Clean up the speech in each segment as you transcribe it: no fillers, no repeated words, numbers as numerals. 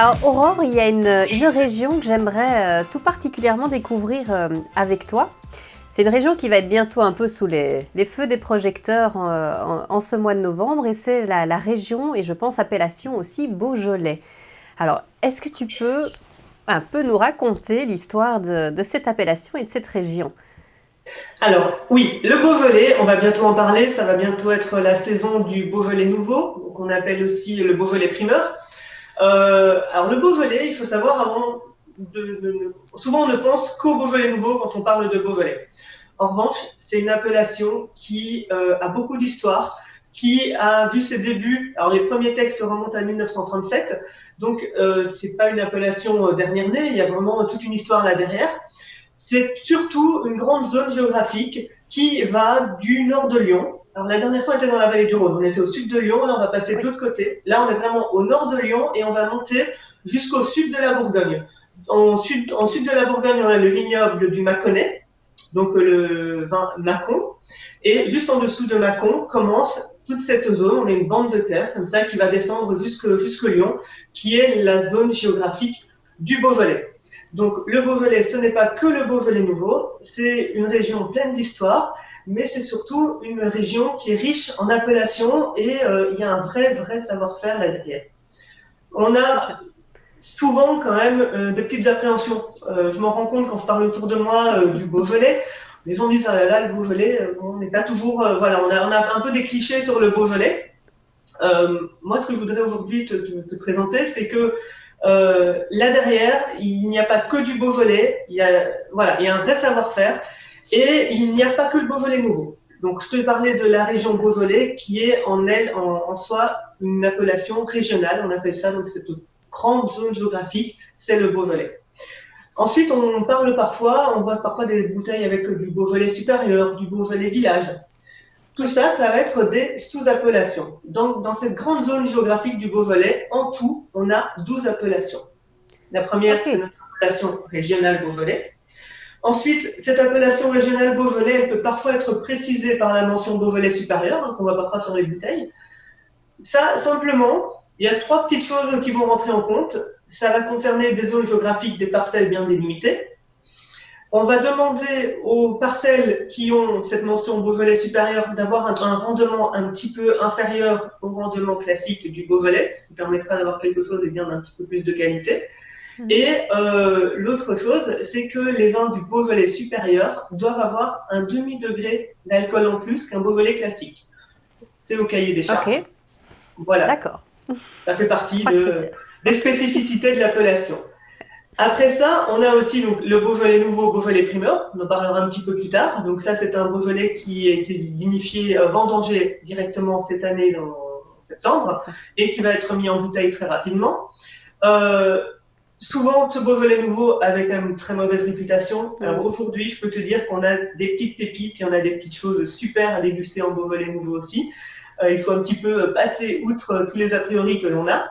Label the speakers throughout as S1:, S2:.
S1: Alors Aurore, il y a une région que j'aimerais tout particulièrement découvrir avec toi. C'est une région qui va être bientôt un peu sous les feux des projecteurs en ce mois de novembre et c'est la région, et je pense appellation aussi, Beaujolais. Alors, est-ce que tu peux un peu nous raconter l'histoire de cette appellation et de cette région?
S2: Alors, oui, le Beaujolais, on va bientôt en parler, ça va bientôt être la saison du Beaujolais nouveau, qu'on appelle aussi le Beaujolais primeur. Alors, le Beaujolais, il faut savoir avant, souvent on ne pense qu'au Beaujolais nouveau quand on parle de Beaujolais. En revanche, c'est une appellation qui a beaucoup d'histoire, qui a vu ses débuts. Alors, les premiers textes remontent à 1937, donc c'est pas une appellation dernière née, il y a vraiment toute une histoire là derrière. C'est surtout une grande zone géographique qui va du nord de Lyon. Alors la dernière fois, on était dans la vallée du Rhône. On était au sud de Lyon, là on va passer de
S1: Oui.
S2: l'autre côté. Là, on est vraiment au nord de Lyon et on va monter jusqu'au sud de la Bourgogne. En sud de la Bourgogne, on a le vignoble du Mâconnais, donc le vin Mâcon. Et juste en dessous de Mâcon commence toute cette zone. On a une bande de terre comme ça qui va descendre jusque Lyon, qui est la zone géographique du Beaujolais. Donc le Beaujolais, ce n'est pas que le Beaujolais nouveau, c'est une région pleine d'histoire, mais c'est surtout une région qui est riche en appellations et il y a un vrai savoir-faire là derrière. On
S1: C'est ça.
S2: a souvent quand même des petites appréhensions. Je m'en rends compte quand je parle autour de moi du Beaujolais. Les gens disent, ah là là, le Beaujolais, on n'est pas toujours... voilà, on a un peu des clichés sur le Beaujolais. Moi, ce que je voudrais aujourd'hui te présenter, c'est que là derrière, il n'y a pas que du Beaujolais, il y a un vrai savoir-faire et il n'y a pas que le Beaujolais nouveau. Donc, je te parlais de la
S1: C'est
S2: région
S1: ça.
S2: Beaujolais qui est en soi une appellation régionale, on appelle ça, donc cette grande zone géographique, c'est le Beaujolais. Ensuite, on voit parfois des bouteilles avec du Beaujolais supérieur, du Beaujolais village. Tout
S1: Oui.
S2: ça, ça va être des sous-appellations. Donc, dans cette grande zone géographique du Beaujolais, en tout, on a 12 appellations. La première, c'est
S1: Ok.
S2: notre appellation régionale Beaujolais. Ensuite, cette appellation régionale Beaujolais, elle peut parfois être précisée par la mention Beaujolais supérieur, qu'on voit parfois sur les bouteilles. Ça, simplement, il y a trois petites choses qui vont rentrer en compte. Ça va concerner des zones géographiques, des parcelles bien délimitées. On va demander aux parcelles qui ont cette mention Beaujolais supérieur d'avoir un rendement un petit peu inférieur au rendement classique du Beaujolais, ce qui permettra d'avoir quelque chose et bien d'un petit peu plus de qualité.
S1: Mhm.
S2: Et l'autre chose, c'est que les vins du Beaujolais supérieur doivent avoir un demi-degré d'alcool en plus qu'un Beaujolais classique. C'est au cahier des charges.
S1: Ok.
S2: Voilà,
S1: D'accord.
S2: ça fait partie
S1: Trois critères.
S2: des spécificités de l'appellation. Après ça, on a aussi donc, le Beaujolais nouveau, Beaujolais primeur. On en parlera un petit peu plus tard. Donc ça, c'est un Beaujolais qui a été vinifié, vendangé directement cette année en
S1: C'est
S2: septembre
S1: ça.
S2: et qui va être mis en bouteille très rapidement. Euh, Souvent, ce Beaujolais nouveau avait quand même une très mauvaise réputation. Alors
S1: Mm.
S2: aujourd'hui, je peux te dire qu'on a des petites pépites et on a des petites choses super à déguster en Beaujolais nouveau aussi. Il faut un petit peu passer outre tous les a priori que l'on a.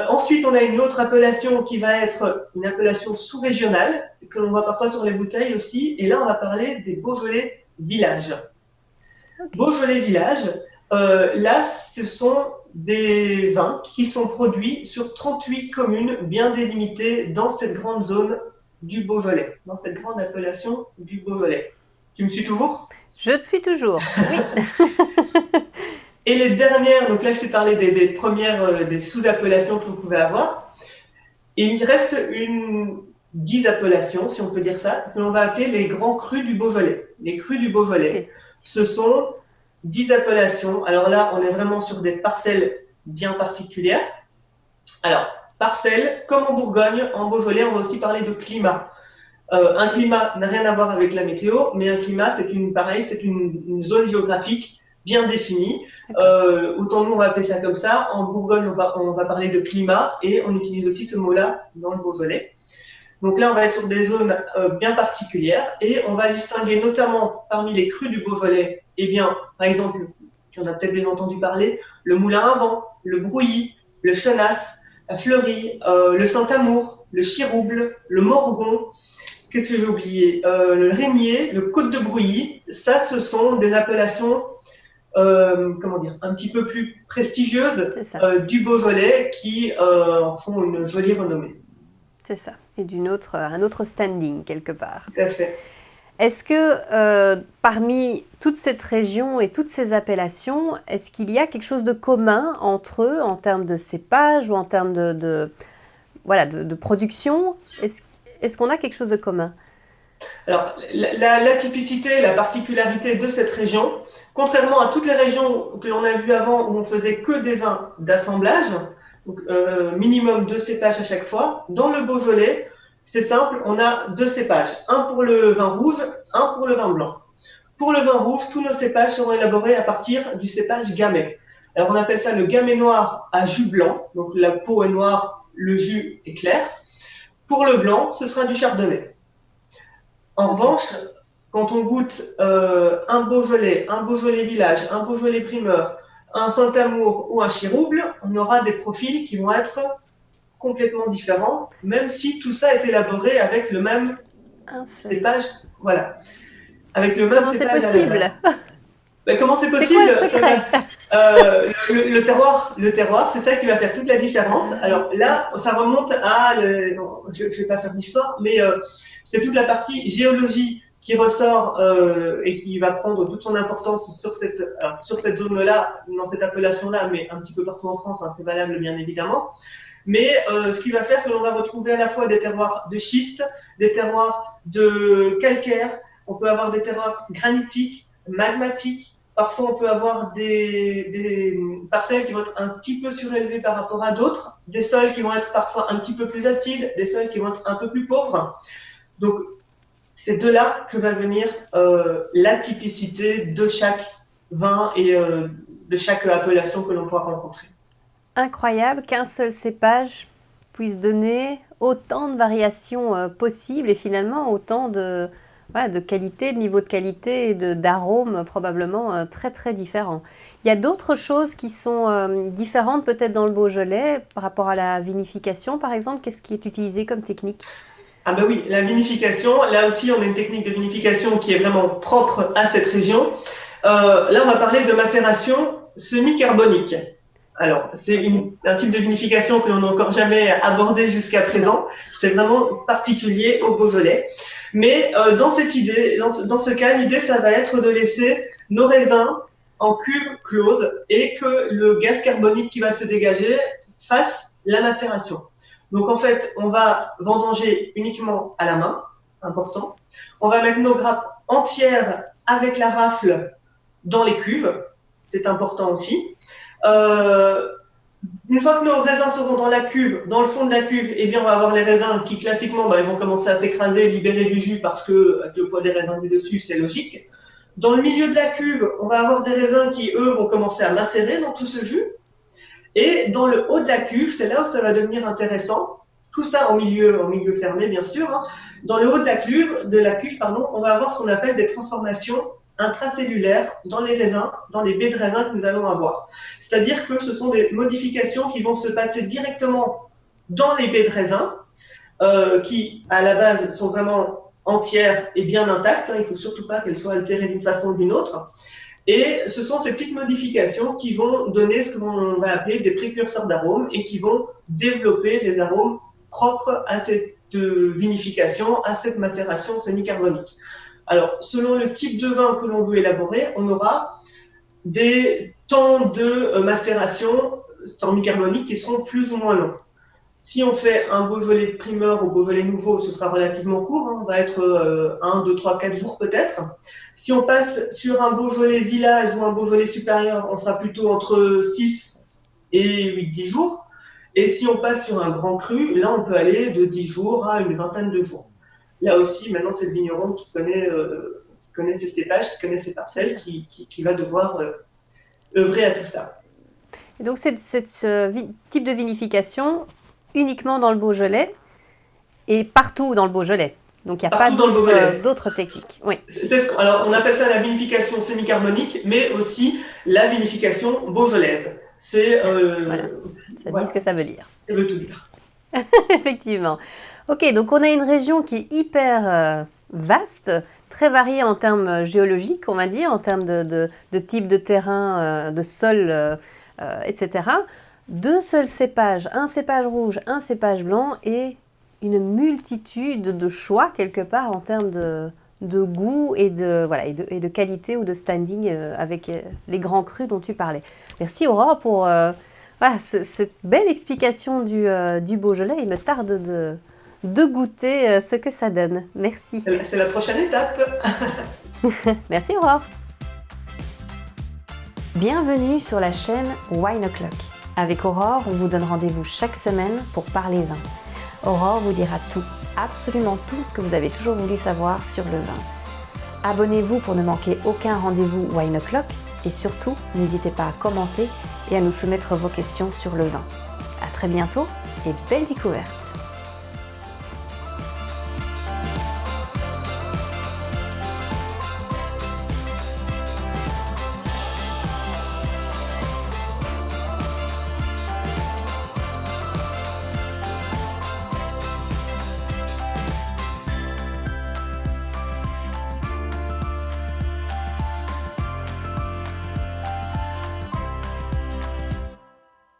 S2: Ensuite, on a une autre appellation qui va être une appellation sous-régionale, que l'on voit parfois sur les bouteilles aussi. Et là, on va parler des Beaujolais villages.
S1: Ok.
S2: Beaujolais villages, là, ce sont des vins qui sont produits sur 38 communes bien délimitées dans cette grande zone du Beaujolais, dans cette grande appellation du Beaujolais. Tu me suis toujours?
S1: Je te suis toujours. Oui.
S2: Et les dernières, donc là, je t'ai parlé des premières, des sous-appellations que vous pouvez avoir. Et il reste une 10 appellations, si on peut dire ça, que l'on va appeler les grands crus du Beaujolais. Les crus du
S1: Ok.
S2: Beaujolais, ce sont 10 appellations. Alors là, on est vraiment sur des parcelles bien particulières. Alors, parcelles, comme en Bourgogne, en Beaujolais, on va aussi parler de climat. Un
S1: Oui.
S2: climat n'a rien à voir avec la météo, mais un climat, c'est une zone géographique bien définie.
S1: D'accord.
S2: Autant nous, on va appeler ça comme ça. En Bourgogne, on va parler de climat et on utilise aussi ce mot-là dans le Beaujolais. Donc là, on va être sur des zones bien particulières et on va distinguer notamment parmi les crus du Beaujolais, eh bien, par exemple, tu en as peut-être déjà entendu parler, le Moulin à Vent, le Brouilly, le Chenasse, la Fleury, le Saint-Amour, le Chirouble, le Morgon. Qu'est-ce que j'ai oublié Le Régnier, le Côte de Brouilly. Ça, ce sont des appellations comment dire, un petit peu plus prestigieuses
S1: C'est ça,
S2: du Beaujolais qui en font une jolie renommée.
S1: c'est ça. Et un autre standing quelque part.
S2: Tout à fait.
S1: Est-ce que parmi toute cette région et toutes ces appellations, est-ce qu'il y a quelque chose de commun entre eux en termes de cépage ou en termes voilà, de production? Est-ce qu'on a quelque chose de commun?
S2: Alors, la typicité, la particularité de cette région, contrairement à toutes les régions que l'on a vues avant où on faisait que des vins d'assemblage, donc minimum 2 cépages à chaque fois, dans le Beaujolais, c'est simple, on a 2 cépages, un pour le vin rouge, un pour le vin blanc. Pour le vin rouge, tous nos cépages seront élaborés à partir du cépage gamay. Alors on appelle ça le gamay noir à jus blanc, donc la peau est noire, le jus est clair. Pour le blanc, ce sera du chardonnay. En revanche, quand on goûte un Beaujolais village, un Beaujolais primeur, un Saint-Amour ou un Chirouble, on aura des profils qui vont être complètement différents, même si tout ça est élaboré avec le même cépage. Voilà. Avec le même
S1: Comment c'est
S2: cépage à la
S1: possible?
S2: base. Ben, comment c'est
S1: C'est
S2: possible?
S1: quoi le secret?
S2: Le terroir, c'est ça qui va faire toute la différence. Alors là, ça remonte à, non, je ne vais pas faire d'histoire, mais c'est toute la partie géologie qui ressort et qui va prendre toute son importance sur cette zone-là, dans cette appellation-là, mais un petit peu partout en France, hein, c'est valable bien évidemment. Mais ce qui va faire que l'on va retrouver à la fois des terroirs de schiste, des terroirs de calcaire, on peut avoir des terroirs granitiques, magmatiques. Parfois, on peut avoir des parcelles qui vont être un petit peu surélevées par rapport à d'autres, des sols qui vont être parfois un petit peu plus acides, des sols qui vont être un peu plus pauvres. Donc, c'est de là que va venir la typicité de chaque vin et de chaque appellation que l'on pourra rencontrer.
S1: Incroyable qu'un seul cépage puisse donner autant de variations possibles et finalement autant voilà, de qualité, de niveau de qualité et d'arômes probablement très très différents. Il y a d'autres choses qui sont différentes peut-être dans le Beaujolais par rapport à la vinification par exemple. Qu'est-ce qui est utilisé comme technique?
S2: Ah ben oui, la vinification, là aussi on a une technique de vinification qui est vraiment propre à cette région. Là on va parler de macération semi-carbonique. Alors, c'est un type de vinification que l'on n'a encore jamais abordé jusqu'à présent. C'est vraiment particulier au Beaujolais. Mais dans ce cas, l'idée, ça va être de laisser nos raisins en cuve close et que le gaz carbonique qui va se dégager fasse la macération. Donc, en fait, on va vendanger uniquement à la main, important. On va mettre nos grappes entières avec la rafle dans les cuves, c'est important aussi. Une fois que nos raisins seront dans la cuve, dans le fond de la cuve, eh bien, on va avoir les raisins qui, classiquement, ils vont commencer à s'écraser, libérer du jus parce que, avec le poids des raisins du dessus, c'est logique. Dans le milieu de la cuve, on va avoir des raisins qui, eux, vont commencer à macérer dans tout ce jus. Et dans le haut de la cuve, c'est là où ça va devenir intéressant. Tout ça en milieu fermé, bien sûr. Hein. Dans le haut de la cuve, on va avoir ce qu'on appelle des transformations intracellulaires dans les raisins, dans les baies de raisin que nous allons avoir. C'est-à-dire que ce sont des modifications qui vont se passer directement dans les baies de raisin, qui, à la base, sont vraiment entières et bien intactes. Hein. Il ne faut surtout pas qu'elles soient altérées d'une façon ou d'une autre. Et ce sont ces petites modifications qui vont donner ce que l'on va appeler des précurseurs d'arômes et qui vont développer les arômes propres à cette vinification, à cette macération semi-carbonique. Alors, selon le type de vin que l'on veut élaborer, on aura des temps de macération semi-carbonique qui seront plus ou moins longs. Si on fait un Beaujolais primeur ou Beaujolais nouveau, ce sera relativement court, hein, on va être 1, 2, 3, 4 jours peut-être. Si on passe sur un Beaujolais village ou un Beaujolais supérieur, on sera plutôt entre 6 et 8-10 jours. Et si on passe sur un grand cru, là on peut aller de 10 jours à une vingtaine de jours. Là aussi, maintenant c'est le vigneron qui connaît ses cépages, qui connaît ses parcelles, qui va devoir œuvrer à tout ça.
S1: Et donc ce type de vinification uniquement dans le Beaujolais et partout dans le Beaujolais. Donc il n'y a pas d'autres techniques. Oui.
S2: Alors on appelle ça la vinification semi-carbonique, mais aussi la vinification beaujolaise.
S1: Voilà, ça dit ce que ça veut dire.
S2: Ça veut tout dire.
S1: Effectivement. Ok, donc on a une région qui est hyper vaste, très variés en termes géologiques, on va dire, en termes de type de terrain, de sol, etc. 2 seuls cépages, un cépage rouge, un cépage blanc et une multitude de choix quelque part en termes de goût et de qualité ou de standing avec les grands crus dont tu parlais. Merci Aurore pour cette belle explication du Beaujolais. Il me tarde de goûter ce que ça donne. Merci.
S2: C'est la prochaine étape.
S1: Merci Aurore. Bienvenue sur la chaîne Wine O'Clock. Avec Aurore, on vous donne rendez-vous chaque semaine pour parler vin. Aurore vous dira tout, absolument tout ce que vous avez toujours voulu savoir sur le vin. Abonnez-vous pour ne manquer aucun rendez-vous Wine O'Clock et surtout, n'hésitez pas à commenter et à nous soumettre vos questions sur le vin. À très bientôt et belle découverte!